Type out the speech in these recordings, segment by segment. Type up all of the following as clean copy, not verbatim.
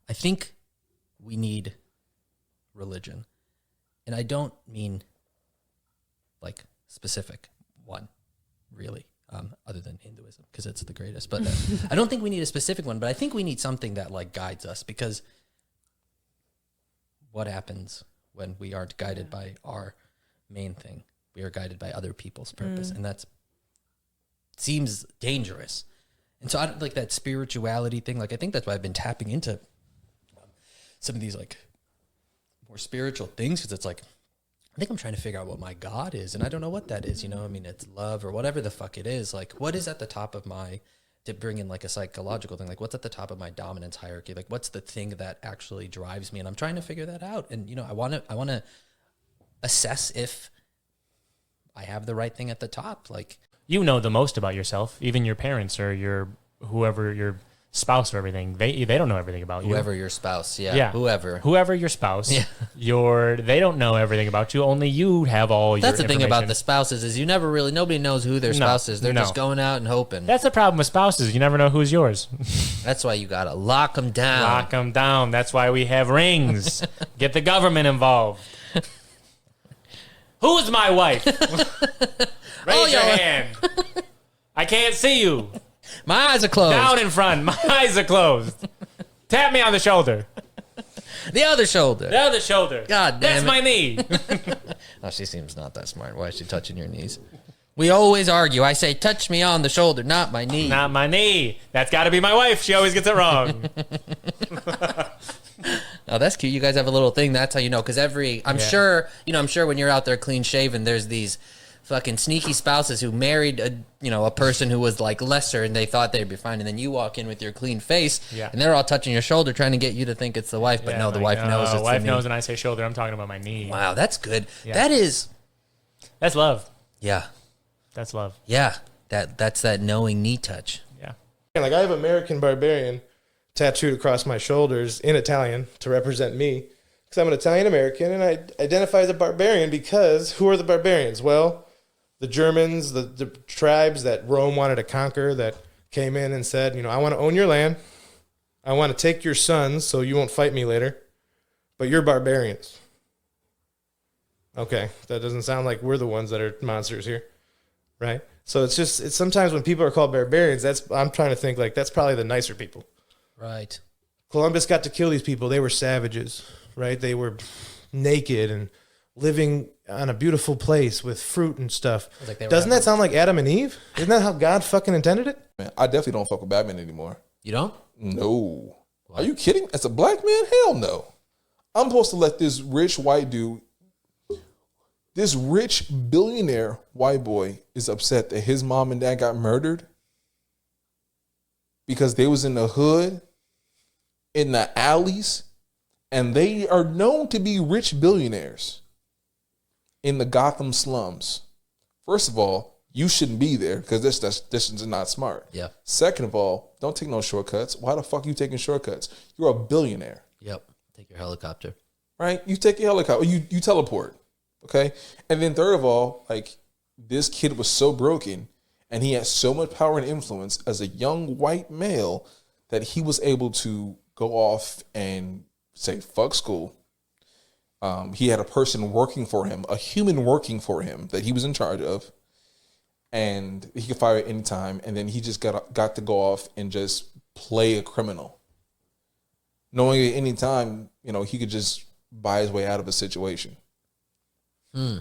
I think we need religion. And I don't mean like specific one, really, other than Hinduism, because it's the greatest. But I don't think we need a specific one, but I think we need something that like guides us, because what happens when we aren't guided by our main thing? We are guided by other people's purpose, and that seems dangerous. And so I don't like that spirituality thing. Like, I think that's why I've been tapping into some of these like more spiritual things, because it's like, I think I'm trying to figure out what my God is, and I don't know what that is, you know? I mean, it's love or whatever the fuck it is. Like, what is at the top of my, to bring in like a psychological thing, like what's at the top of my dominance hierarchy? Like, what's the thing that actually drives me? And I'm trying to figure that out. And, you know, I want to assess if I have the right thing at the top. Like, you know the most about yourself, even your parents or your whoever your spouse or everything. They don't know everything about you. Whoever your spouse, yeah. Whoever your spouse, they don't know everything about you. Only you have all your. That's the thing about the spouses, is you never really, nobody knows who their spouse is. They're just going out and hoping. That's the problem with spouses. You never know who's yours. That's why you gotta lock them down. Lock them down. That's why we have rings. Get the government involved. Who's my wife? Raise your hand. I can't see you. My eyes are closed. Down in front. My eyes are closed. Tap me on the shoulder. The other shoulder. The other shoulder. God damn That's it. my knee. Oh, she seems not that smart. Why is she touching your knees? We always argue. I say, touch me on the shoulder, not my knee. Not my knee. That's got to be my wife. She always gets it wrong. Oh, that's cute. You guys have a little thing. That's how you know. Because I'm sure when you're out there clean shaven, there's these fucking sneaky spouses who married a person who was like lesser, and they thought they'd be fine, and then you walk in with your clean face, and they're all touching your shoulder trying to get you to think it's the wife, but no, the wife knows it's the wife knee. knows, and I say shoulder, I'm talking about my knee. Wow, that's good. Yeah. That's love. Yeah. That's love. Yeah. That's that knowing knee touch. Yeah. Like, I have American Barbarian tattooed across my shoulders in Italian to represent me, because I'm an Italian American, and I identify as a barbarian because who are the barbarians? Well, the Germans, the tribes that Rome wanted to conquer, that came in and said, I want to own your land. I want to take your sons so you won't fight me later, but you're barbarians. Okay, that doesn't sound like we're the ones that are monsters here, right? So it's sometimes when people are called barbarians, I'm trying to think like that's probably the nicer people. Right. Columbus got to kill these people. They were savages, right? They were naked and living on a beautiful place with fruit and stuff. Like doesn't that sound like Adam and Eve? Isn't that how God fucking intended it? Man, I definitely don't fuck with Batman anymore. You don't? No. What? Are you kidding? As a black man? Hell no. I'm supposed to let this rich white dude, this rich billionaire white boy is upset that his mom and dad got murdered because they was in the hood, in the alleys, and they are known to be rich billionaires in the Gotham slums. First of all, you shouldn't be there because this is not smart. Yeah. Second of all, don't take no shortcuts. Why the fuck are you taking shortcuts? You're a billionaire. Yep. Take your helicopter. Right? You take your helicopter. You teleport. Okay? And then third of all, like, this kid was so broken and he had so much power and influence as a young white male that he was able to go off and say, fuck school. He had a person working for him, a human working for him that he was in charge of, and he could fire at any time. And then he just got to go off and just play a criminal, knowing at any time, he could just buy his way out of a situation. You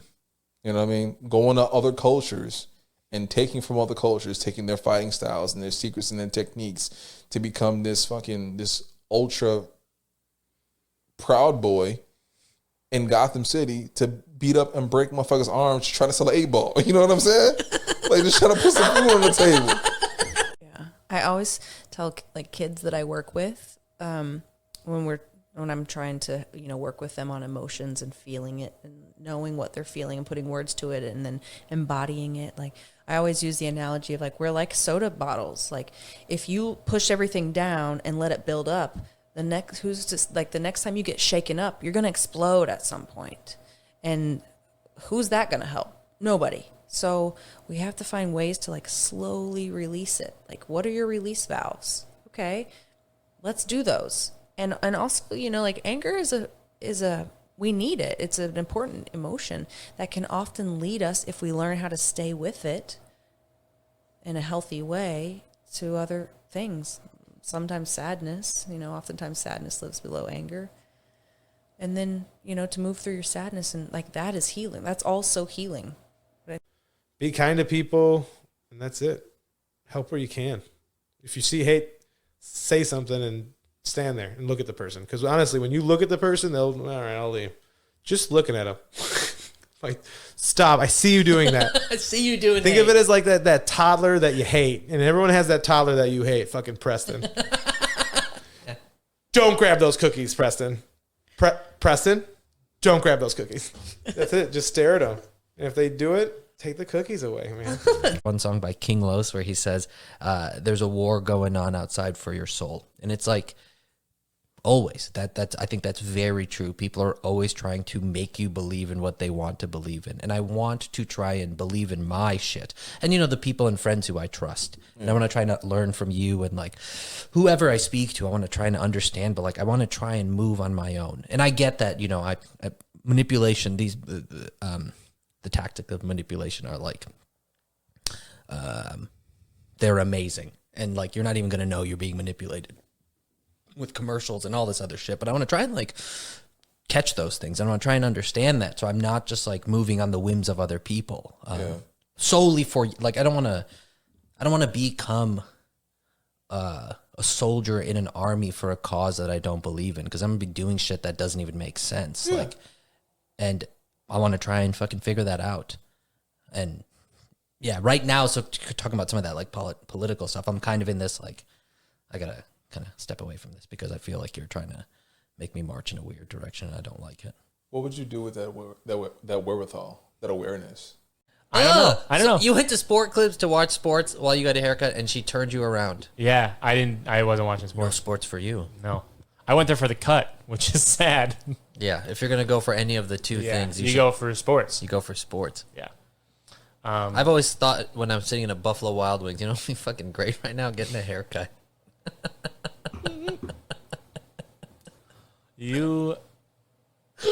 know what I mean? Going to other cultures and taking from other cultures, taking their fighting styles and their secrets and their techniques to become this ultra proud boy in Gotham City to beat up and break motherfuckers' arms trying to sell an 8-ball. You know what I'm saying? Like, just trying to put some food on the table. Yeah. I always tell like kids that I work with, when I'm trying to, work with them on emotions and feeling it and knowing what they're feeling and putting words to it and then embodying it. Like, I always use the analogy of like, we're like soda bottles. Like, if you push everything down and let it build up, the next time you get shaken up, you're going to explode at some point. And who's that going to help? Nobody. So we have to find ways to like slowly release it. Like, what are your release valves? Okay, let's do those. And also, you know, like anger is a we need it. It's an important emotion that can often lead us, if we learn how to stay with it in a healthy way, to other things. Sometimes sadness, you know, oftentimes sadness lives below anger. And then, you know, to move through your sadness, and like that is healing. That's also healing. Be kind to people, and that's it. Help where you can. If you see hate, say something and stand there and look at the person. Because honestly, when you look at the person, they'll, all right, I'll leave. Just looking at them. Like, stop. I see you doing that. I see you doing Think hate. of it as like that toddler that you hate. And everyone has that toddler that you hate. Fucking Preston. Don't grab those cookies, Preston. Preston, don't grab those cookies. That's it. Just stare at them. And if they do it, take the cookies away, man. One song by King Los where he says, there's a war going on outside for your soul. And it's like, always. I think that's very true. People are always trying to make you believe in what they want to believe in. And I want to try and believe in my shit. And, you know, the people and friends who I trust. And I want to try and learn from you and, like, whoever I speak to, I want to try and understand. But, like, I want to try and move on my own. And I get that, you know, manipulation, the tactic of manipulation are, like, they're amazing. And, like, you're not even going to know you're being manipulated with commercials and all this other shit. But I want to try and like catch those things. I want to try and understand that. So I'm not just like moving on the whims of other people solely for like, I don't want to become a soldier in an army for a cause that I don't believe in. Cause I'm gonna be doing shit that doesn't even make sense. Yeah. Like, and I want to try and fucking figure that out. And yeah, right now, so talking about some of that like political stuff, I'm kind of in this, like, I gotta kind of step away from this because I feel like you're trying to make me march in a weird direction and I don't like it. What would you do with that wherewithal, that awareness? I don't know. You went to sport clips to watch sports while you got a haircut and she turned you around. Yeah, I wasn't watching sports. No sports for you. No. I went there for the cut, which is sad. Yeah, if you're going to go for any of the two things, you go for sports. You go for sports. Yeah. I've always thought when I'm sitting in a Buffalo Wild Wings, you know, it'd be fucking great right now getting a haircut. You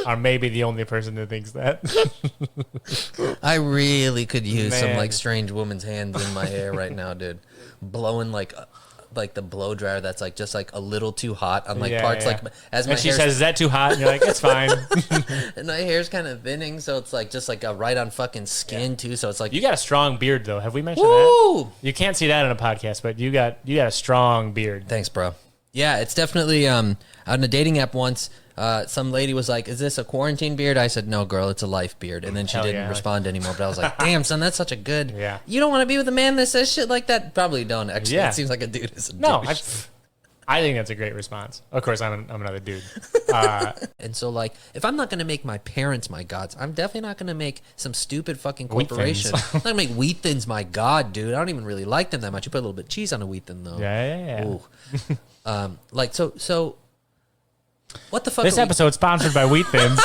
are maybe the only person that thinks that. I really could use some like strange woman's hands in my hair right now, dude. Blowing like the blow dryer that's like just like a little too hot on like parts like as my and she says, "Is that too hot?" And you're like, "It's fine." And my hair's kind of thinning, so it's like just like a right on fucking skin too. So it's like you got a strong beard though. Have we mentioned that? You can't see that in a podcast, but you got a strong beard. Thanks, bro. Yeah, it's definitely on a dating app once. Some lady was like, "Is this a quarantine beard?" I said, "No, girl, it's a life beard." And then she didn't respond anymore. But I was like, "Damn, son, that's such a good." Yeah. You don't want to be with a man that says shit like that? Probably don't. Actually, it seems like a dude is a no. douche. I think that's a great response. Of course, I'm another dude. And so, like, if I'm not going to make my parents my gods, I'm definitely not going to make some stupid fucking corporation. I'm not going to make Wheat Thins my god, dude. I don't even really like them that much. You put a little bit of cheese on a Wheat Thin, though. Yeah. Ooh. Like, so, what the fuck? This episode's sponsored by Wheat Thins.